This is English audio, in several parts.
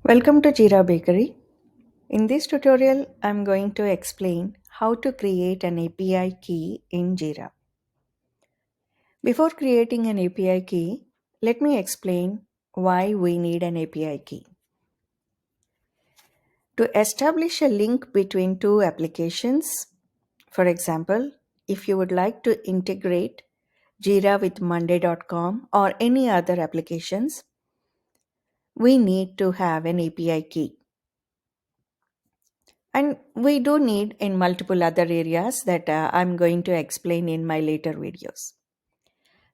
Welcome to Jira Bakery. In this tutorial, I'm going to explain how to create an API key in Jira. Before creating an API key, let me explain why we need an API key. To establish a link between two applications, for example, if you would like to integrate Jira with Monday.com or any other applications, we need to have an API key. And we do need in multiple other areas that I'm going to explain in my later videos.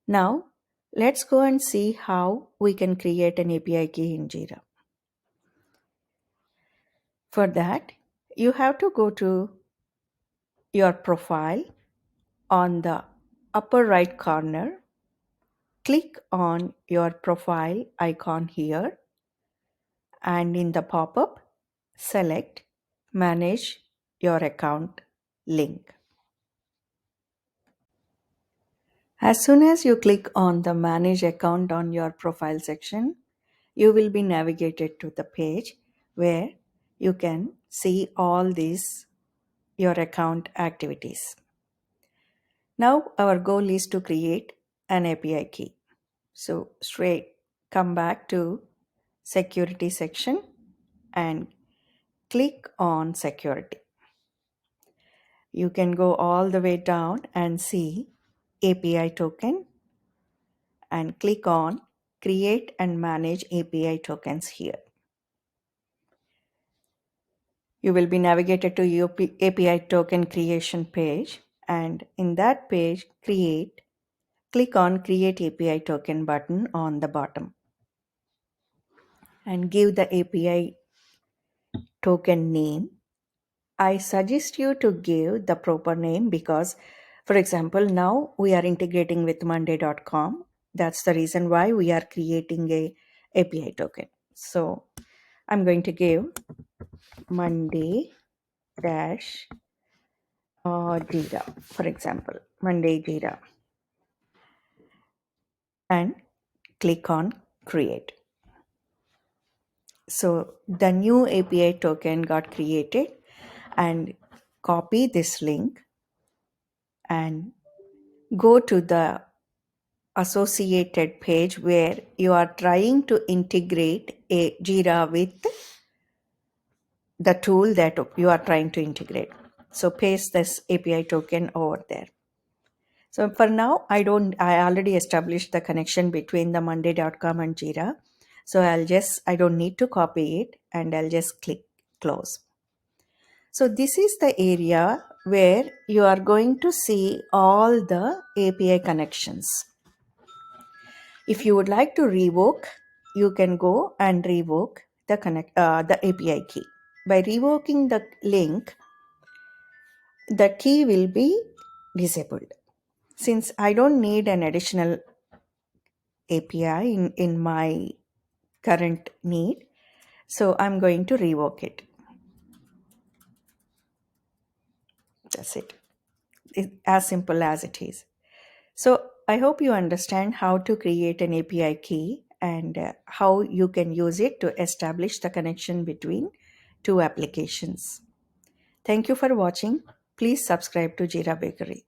Now, let's go and see how we can create an API key in Jira. For that, you have to go to your profile on the upper right corner. Click on your profile icon here, and in the pop-up, select Manage Your Account link. As soon as you click on the Manage Account on your profile section, you will be navigated to the page where you can see all these your account activities. Now our goal is to create an API key. So straight come back to Security section and click on Security. You can go all the way down and see API Token and click on Create and Manage API Tokens here. You will be navigated to your API token creation page, and in that page, click on Create API Token button on the bottom and give the API token name. I suggest you to give the proper name because, for example, now we are integrating with Monday.com. That's the reason why we are creating a API token. So I'm going to give Monday dash Jira, for example, Monday Jira, and click on Create. So the new API token got created, and copy this link and go to the associated page where you are trying to integrate a Jira with the tool that you are trying to integrate. So paste this API token over there. So for now, I already established the connection between the Monday.com and Jira. So I don't need to copy it, and I'll just click close. So this is the area where you are going to see all the API connections. If you would like to revoke, you can go and revoke the API key. By revoking the link, the key will be disabled. Since I don't need an additional API in my current need, so I'm going to revoke it. That's it. It's as simple as it is. So I hope you understand how to create an API key and how you can use it to establish the connection between two applications. Thank you for watching. Please subscribe to Jira Bakery.